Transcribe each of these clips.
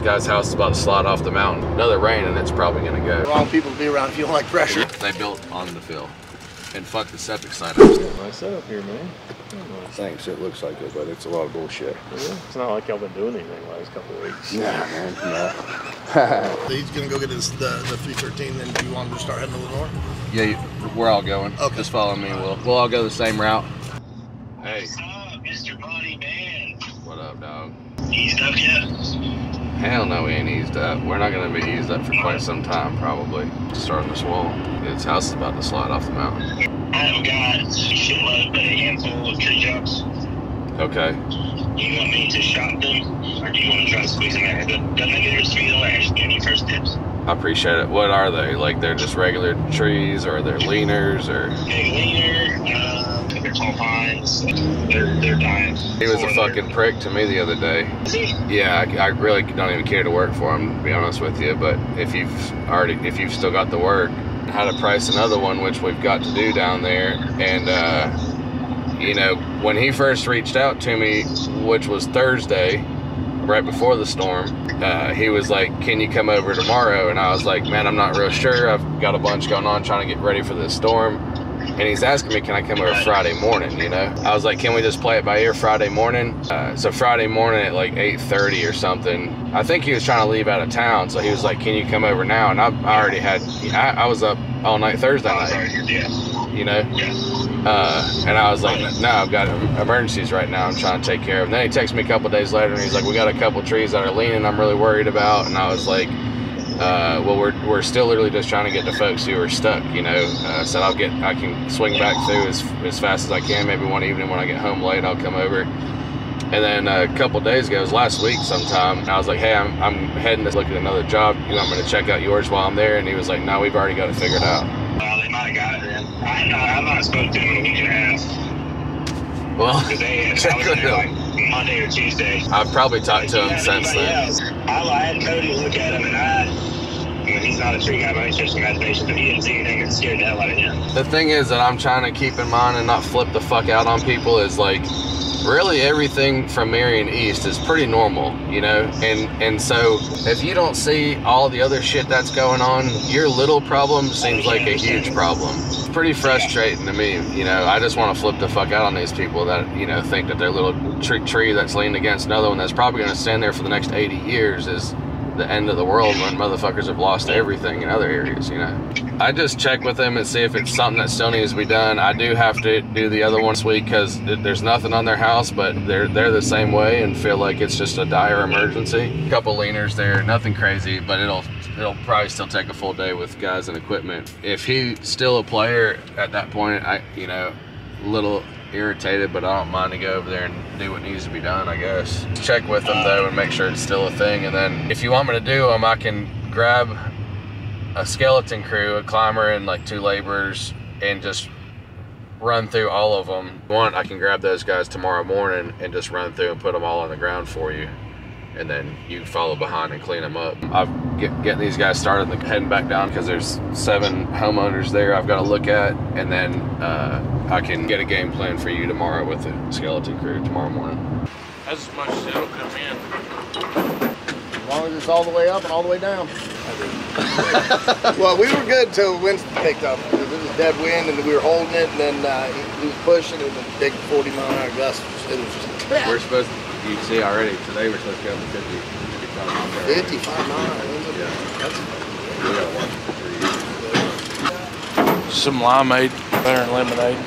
Guy's house is about to slide off the mountain. Another rain and it's probably gonna go. Wrong people to be around if you don't like pressure. They built on the fill. And fuck the septic side. Nice setup here, man. Nice. Thanks, it looks like it, but it's a lot of bullshit. Yeah. It's not like y'all been doing anything the last couple of weeks. Nah, man, no. He's gonna go get the 313, then do you want him to start heading a little north? Yeah, we're all going. Okay. Just follow me and we'll all go the same route. Hey. What's up, Mr. Buddy Man? What up, dog? Eased up yet? Hell no, we ain't eased up. We're not gonna be eased up for quite some time, probably. Starting this wall. His house is about to slide off the mountain. I've got a shitload, but a handful of tree jumps. Okay. You want me to shop them, or do you want to try to squeeze them in? Doesn't make it yours to me, though. I actually give you first tips. I appreciate it. What are they? Like they're just regular trees, or they're leaners, or? Okay, leaner, they're tall pines. They're dying. He was a fucking prick to me the other day. Is he? Yeah, I really don't even care to work for him, to be honest with you. But if you've still got the work, how to price another one, which we've got to do down there. And you know, when he first reached out to me, which was Thursday, right before the storm, he was like, can you come over tomorrow? And I was like, man, I'm not real sure. I've got a bunch going on trying to get ready for this storm. And he's asking me, can I come over Friday morning, you know? I was like, can we just play it by ear Friday morning? So Friday morning at like 8:30 or something, I think he was trying to leave out of town. So he was like, can you come over now? And I already had, I was up all night Thursday night, you know? And I was like, no, I've got emergencies right now I'm trying to take care of. And then he texted me a couple days later and he's like, we got a couple trees that are leaning I'm really worried about. And I was like, well, we're still literally just trying to get the folks who are stuck, you know. So I can swing back through as fast as I can. Maybe one evening when I get home late, I'll come over. And then a couple days ago, it was last week sometime, I was like, hey, I'm heading to look at another job. You want me to check out yours while I'm there? And he was like, no, we've already got it figured out. Well, they might have got it then. I've not spoken to them in a week and a half. Well, Because I was there like Monday or Tuesday. I've probably talked to him since then. I had Cody look at him, and he's not a tree guy by any stretch of imagination, but he didn't see anything that scared the hell out of him. The thing is that I'm trying to keep in mind and not flip the fuck out on people is like, really everything from Marion East is pretty normal, you know? And so if you don't see all the other shit that's going on, your little problem seems like a huge problem. It's pretty frustrating to me, you know? I just want to flip the fuck out on these people that, you know, think that their little tree that's leaned against another one that's probably going to stand there for the next 80 years is the end of the world when motherfuckers have lost everything in other areas, you know. I just check with them and see if it's something that still needs to be done. I do have to do the other one this week because there's nothing on their house, but they're the same way and feel like it's just a dire emergency. A couple leaners there, nothing crazy, but it'll probably still take a full day with guys and equipment. If he's still a player at that point, you know, a little irritated, but I don't mind to go over there and do what needs to be done, I guess. Check with them though and make sure it's still a thing, and then if you want me to do them, I can grab a skeleton crew, a climber and like 2 laborers, and just run through all of them. I can grab those guys tomorrow morning and just run through and put them all on the ground for you, and then you follow behind and clean them up. I'm getting these guys started and heading back down because there's 7 homeowners there I've got to look at, and then I can get a game plan for you tomorrow with the skeleton crew tomorrow morning. That's as much as it'll come in. As long as it's all the way up and all the way down. Well, we were good until the wind picked up. It was dead wind and we were holding it, and then he was pushing. It was a big 40-mile-an-hour gust. It was just... We're supposed to, you see already, today we're supposed to go up to 55 miles an hour. 55 miles. Yeah. That's We got one for 3 years. Some limeade, better than lemonade.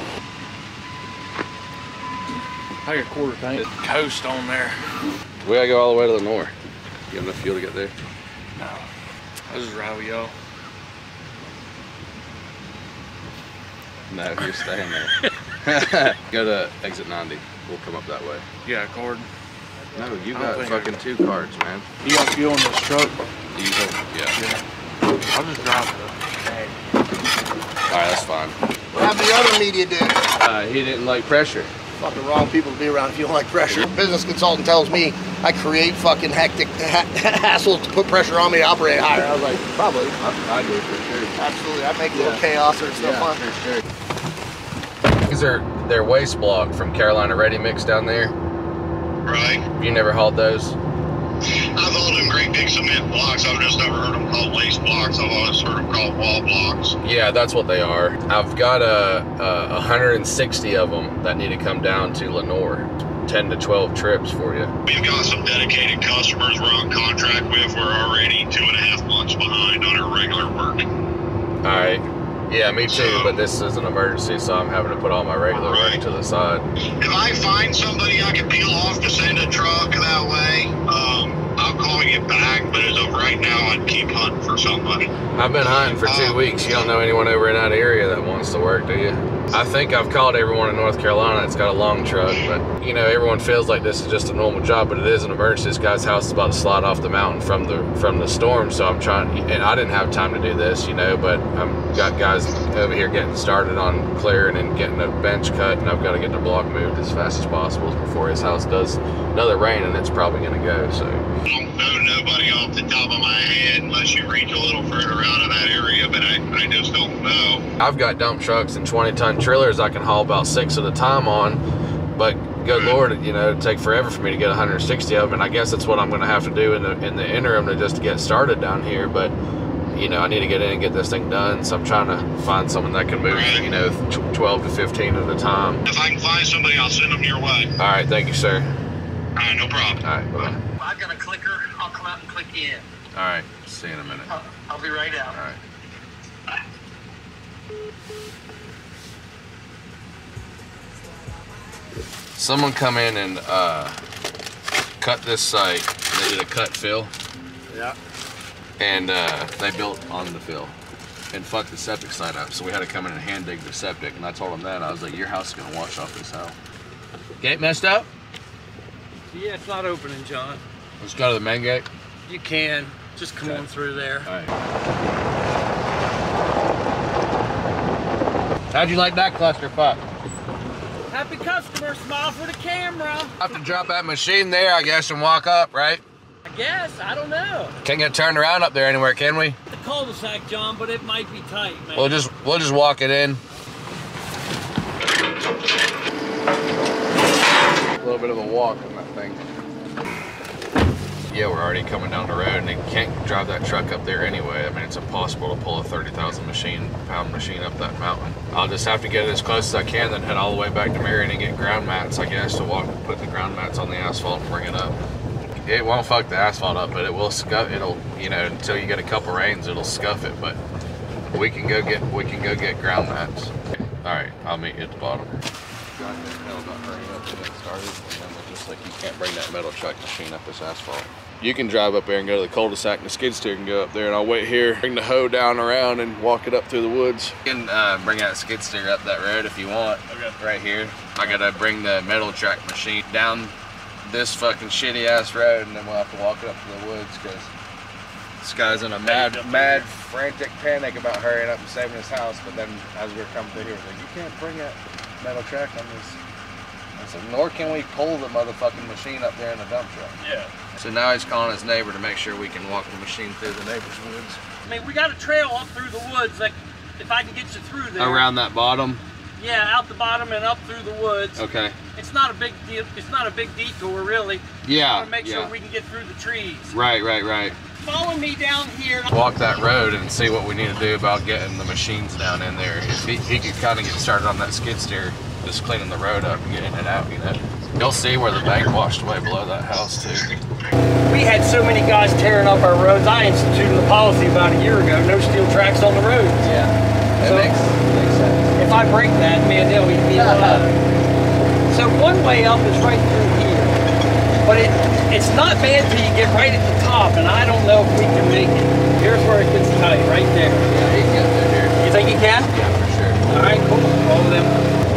I got a quarter tank. Coast on there. We gotta go all the way to the north. You have enough fuel to get there? No. I'll just ride with y'all. No, you're staying there. Go to exit 90. We'll come up that way. You got a cord? No, you got fucking 2 cards, man. You got fuel in this truck? Diesel? Yeah. I'll just drive it. Alright, that's fine. what happened to the other media dude? He didn't like pressure. Fucking wrong people to be around if you don't like pressure. Business consultant tells me I create fucking hectic hassles to put pressure on me to operate higher. I was like, probably. I do for sure. Absolutely. I make a little chaos or stuff on. For sure. These are their waste block from Carolina Ready Mix down there. Right. Have you never hauled those? I've all them great big cement blocks. I've just never heard them called waste blocks. I've always heard them called wall blocks. Yeah, that's what they are. I've got 160 of them that need to come down to Lenore. 10 to 12 trips for you. We've got some dedicated customers we're on contract with. We're already 2.5 months behind on our regular work. All right. Yeah, me too, but this is an emergency, so I'm having to put all my regular work to the side. If I find somebody I can peel off to send a truck that way, I'll call and get back, but as of right now, I'd keep hunting for somebody. I've been hunting for 2 weeks. You don't know anyone over in that area that wants to work, do you? I think I've called everyone in North Carolina that's got a long truck, but you know, everyone feels like this is just a normal job, but it is an emergency. This guy's house is about to slide off the mountain from the storm, so I'm trying, and I didn't have time to do this, you know, but I've got guys over here getting started on clearing and getting a bench cut, and I've got to get the block moved as fast as possible before his house does another rain, and it's probably going to go, so. I don't know nobody off the top of my head unless you reach a little further out of that area, but I just don't know. I've got dump trucks and 20-ton trailers I can haul about 6 at a time on, but good Lord, you know, it'd take forever for me to get 160 of them, and I guess that's what I'm going to have to do in the interim to just get started down here, but you know, I need to get in and get this thing done, so I'm trying to find someone that can move, you know, 12 to 15 at a time. If I can find somebody, I'll send them your way. All right, thank you, sir. All right, no problem. All right, bye-bye. I've got a clicker. I'll come out and click you in. All right, see you in a minute. I'll be right out. All right. Someone come in and cut this site. They did a cut fill. Yeah. And they built on the fill and fucked the septic site up. So we had to come in and hand dig the septic. And I told them that. I was like, your house is gonna wash off this house. Gate messed up? Yeah, it's not opening, John. Let's go to the main gate. You can. Just come on through there. All right. How'd you like that clusterfuck? Happy customer, smile for the camera. I have to drop that machine there, I guess, and walk up, right? I guess, I don't know. Can't get turned around up there anywhere, can we? The cul-de-sac, John, but it might be tight, man. We'll just walk it in. A little bit of a walk on that thing. Yeah, we're already coming down the road, and they can't drive that truck up there anyway. I mean, it's impossible to pull a 30,000 pound machine up that mountain. I'll just have to get it as close as I can, then head all the way back to Marion and get ground mats, I guess, to put the ground mats on the asphalt and bring it up. It won't fuck the asphalt up, but it will scuff. It'll, you know, until you get a couple rains, it'll scuff it. But we can go get ground mats. All right, I'll meet you at the bottom. Got that hell about hurrying up to get started, and then we're just like, you can't bring that metal truck machine up this asphalt. You can drive up there and go to the cul-de-sac, and the skid steer can go up there, and I'll wait here, bring the hoe down around, and walk it up through the woods. You can bring that skid steer up that road if you want. Okay. Right here. I gotta bring the metal track machine down this fucking shitty ass road, and then we'll have to walk it up to the woods because this guy's in a mad, frantic panic about hurrying up and saving his house. But then as we were coming through here, we're like, you can't bring that metal track on this. I said, nor can we pull the motherfucking machine up there in the dump truck. Yeah. So now he's calling his neighbor to make sure we can walk the machine through the neighbor's woods. I mean, we got a trail up through the woods, like, if I can get you through there. Around that bottom? Yeah, out the bottom and up through the woods. Okay. It's not a big deal. It's not a big detour, really. Yeah. I want to make sure we can get through the trees. Right. Follow me down here. Walk that road and see what we need to do about getting the machines down in there. If he could kind of get started on that skid steer, just cleaning the road up and getting it out, you know. You'll see where the bank washed away below that house too. We had so many guys tearing up our roads. I instituted a policy about a year ago: no steel tracks on the roads. Yeah, that makes sense. If I break that, man, they'll eat me alive. So one way up is right through here, but it's not bad till you get right at the top, and I don't know if we can make it. Here's where it gets tight, right there. Yeah, he can get through here. You think he can? Yeah, for sure. All right, cool. Roll them.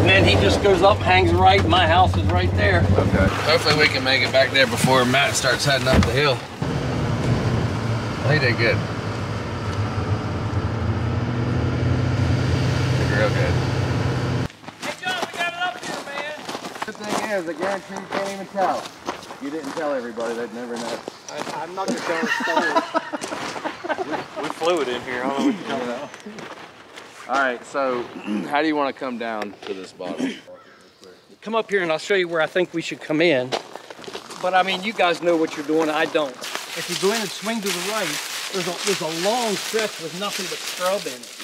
And then he just goes up, hangs right. My house is right there. Okay. Hopefully we can make it back there before Matt starts heading up the hill. He did good. Did real good. Hey, John, we got it up here, man. The thing is, I guarantee you can't even tell. You didn't tell everybody, they'd never know. I'm not going to tell a story. We flew it in here. I don't know what you're talking about. All right, so how do you want to come down to this bottom? Come up here and I'll show you where I think we should come in. but I mean, you guys know what you're doing. I don't. If you go in and swing to the right, there's a long stretch with nothing but scrub in it.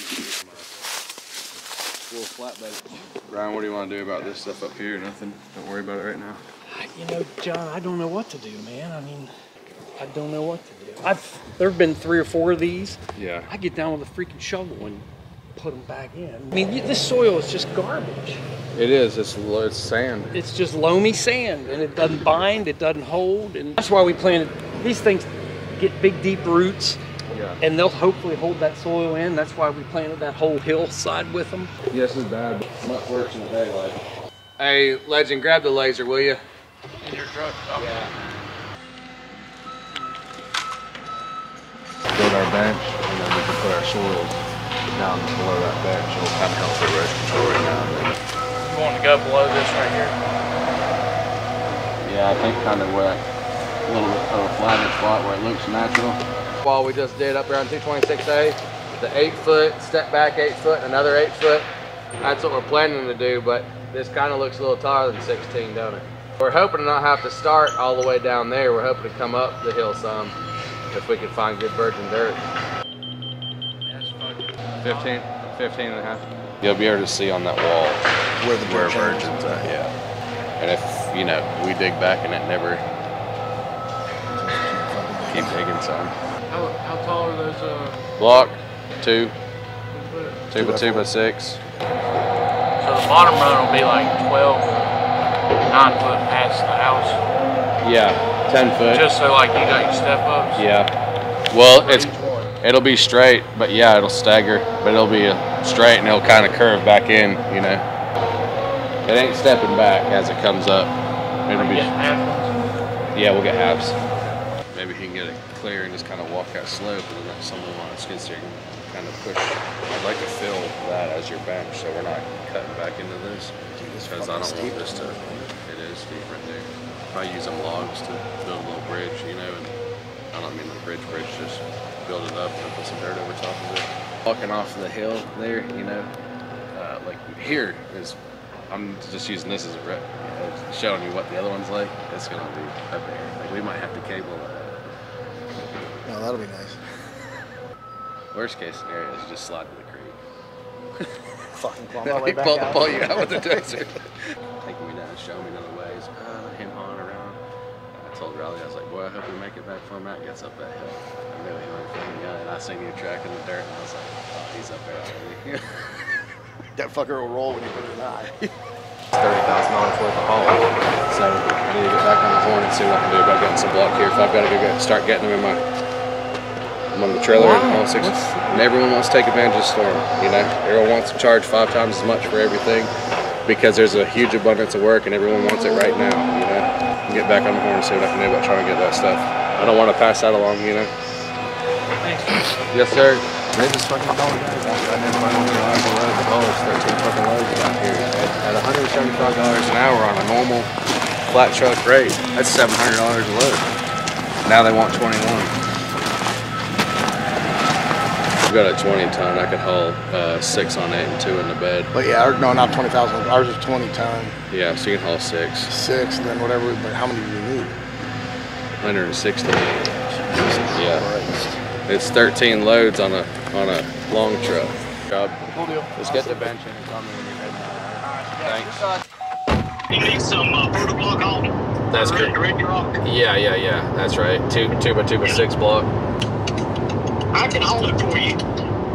Little flatbed. Ryan, what do you want to do about this stuff up here? Nothing. Don't worry about it right now. You know, John, I don't know what to do, man. I mean, I don't know what to do. There have been 3 or 4 of these. Yeah. I get down with a freaking shovel and put them back in. I mean, this soil is just garbage. It is. It's sand. It's just loamy sand, and it doesn't bind, it doesn't hold, and that's why we planted these things. Get big, deep roots. Yeah. And they'll hopefully hold that soil in. That's why we planted that whole hillside with them. Yeah, this is bad. Much worse in the daylight. Hey, Legend, grab the laser, will you? In your truck? Oh. Yeah. Build our bench, and then we can put our soils down below that bench. It'll kind of help with erosion control right now. You want to go below this right here? Yeah, I think kind of where a little bit of a flatter spot where it looks natural. Wall we just did up around 226A, the 8-foot, step back 8 foot, another 8 foot. That's what we're planning to do, but this kind of looks a little taller than 16, don't it? We're hoping to not have to start all the way down there. We're hoping to come up the hill some if we can find good virgin dirt. 15 and a half. You'll be able to see on that wall Where the virgin's at, yeah. And if, you know, we dig back and it never, keep digging some. How tall are those? Block, 2 by 2 by 6. So the bottom run will be like 12, 9 foot past the house. Yeah, 10 foot. Just so like you got your step ups. Yeah. Well, it'll be straight, but yeah, it'll stagger, but it'll be straight and it'll kind of curve back in, you know. It ain't stepping back as it comes up. It'll be. Yeah, we'll get halves. Maybe he can get it clear and just kind of walk that slope, and then someone on a skid steer can kind of push. I'd like to fill that as your bench, so we're not cutting back into this, because I don't want this to. It is steep right there. If I use them logs to build a little bridge, you know, and I don't mean the bridge, just build it up and put some dirt over top of it. Walking off the hill there, you know, like here is. I'm just using this as a rep, you know, showing you what the other one's like. It's gonna be up there. Like we might have to cable that. No, that'll be nice. Worst case scenario is just slide to the creek. Fucking claw my way back out. Pull you out with the desert. Taking me down, showing me another ways. Him hawing around. I told Riley, I was like, boy, I hope we make it back before Matt gets up that hill. I knew he went from the guy, and I seen you tracking the dirt, and I was like, oh, he's up there already. That fucker will roll when you put it in the eye. $30,000 worth of haul. So I need to get back on the horn and see what I can do about getting some block here. If I've got to go start getting them I'm on the trailer and all 6. And everyone wants to take advantage of the storm, you know. Everyone wants to charge 5 times as much for everything because there's a huge abundance of work and everyone wants it right now, you know. Get back on the horn and see what I can do about trying to get that stuff. I don't want to pass that along, you know. Thanks. Yes, sir. They just fucking called guys out. I didn't find one of the loads. The haulers 13 fucking loads out here at $175 an hour on a normal flat truck rate. That's $700 a load. Now they want 21. I've got a 20 ton. I could haul 6 on it and 2 in the bed. But yeah, no, not 20,000. Ours is 20 ton. Yeah, so you can haul 6. 6, and then whatever. But how many do you need? 160. Yeah. It's 13 loads on a long truck. Job. Cool deal. Let's get the bench in and tell me when you're heading out. Thanks. You need some versa-lok on. That's good. Redi-rock. Yeah. That's right. 2 by 2 by 6 block. I can haul it for you.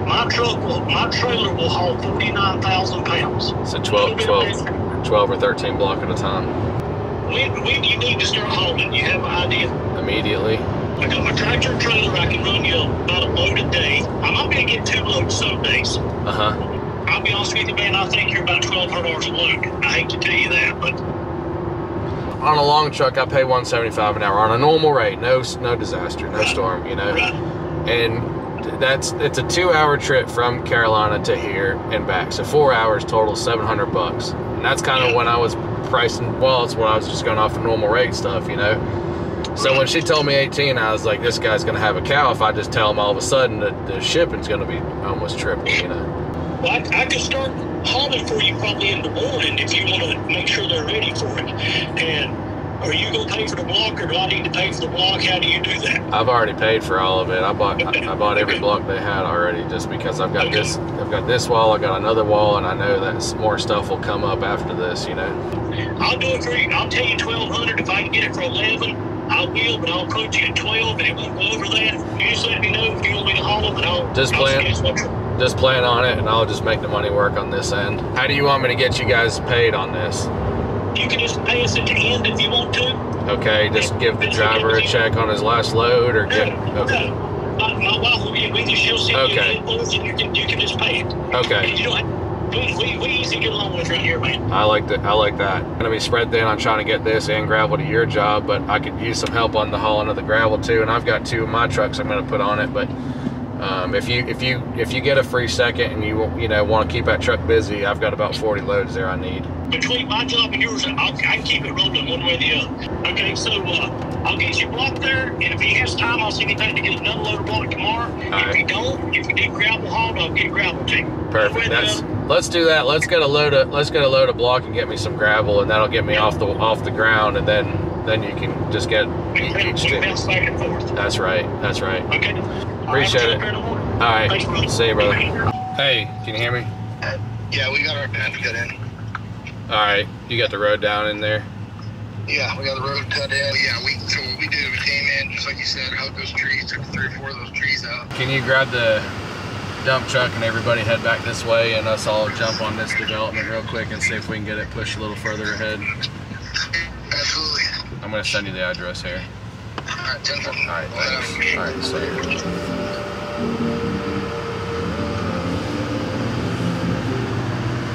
My trailer will haul 49,000 pounds. So 12 or 13 block at a time. When you need to start hauling, you have an idea? Immediately. I got my tractor and trailer. I can run you about a load a day. I might be able to get 2 loads some days. I'll be honest with you, man. I think you're about $1,200 a load. I hate to tell you that, but on a long truck, I pay $175 an hour on a normal rate. No disaster, no storm, you know. Right. And it's a 2-hour trip from Carolina to here and back. So 4 hours total, $700. And that's kind of when I was pricing. Well, it's when I was just going off of normal rate stuff, you know. So when she told me 18, I was like, this guy's going to have a cow if I just tell him all of a sudden that the shipping's going to be almost triple, you know. Well, I could start hauling for you probably in the morning if you want to make sure they're ready for it. And Are you gonna pay for the block, or do I need to pay for the block? How do you do that? I've already paid for all of it. I bought every block they had already, just because I've got this. I've got this wall. I got another wall, and I know that more stuff will come up after this. You know. I'll do it for you. I'll tell you 1,200 if I can get it for 11. I will, but I'll quote you at 12, and it won't go over that. You just let me know if you want me to haul them, and I'll just plan on it, and I'll just make the money work on this end. How do you want me to get you guys paid on this? You can just pay us at the end if you want to. Okay, just give the driver a check on his last load, or get. Okay. My wife will be with you. She'll send you the invoice, and you can just pay it. Okay. And you don't. We easy get along with right here, man. I like that. I like that. I'm gonna be spread thin on trying to get this and gravel to your job, but I could use some help on the hauling of the gravel too. And I've got 2 of my trucks I'm gonna put on it. But if you get a free second and you want to keep that truck busy, I've got about 40 loads there I need. Between my job and yours, I can keep it rolling one way or the other. Okay, so I'll get you block there, and if he has time, I'll send you back to get another load of block tomorrow. If you don't, if you need gravel hauled, I'll get gravel to you. Perfect. Let's do that. Let's get a load of block and get me some gravel, and that'll get me off the ground, and then you can just get each two. Back and forth. That's right. That's right. Okay. Appreciate it. All right. Thanks, brother. See you, brother. Hey, can you hear me? Yeah, we got our band cut in. All right. You got the road down in there? Yeah, we got the road cut in. Yeah, so what we did, we came in, just like you said, hugged those trees, took 3 or 4 of those trees out. Can you grab the dump truck and everybody head back this way, and us all jump on this development real quick and see if we can get it pushed a little further ahead? Absolutely. I'm going to send you the address here. All right, 10-4. All right, thanks. All right, so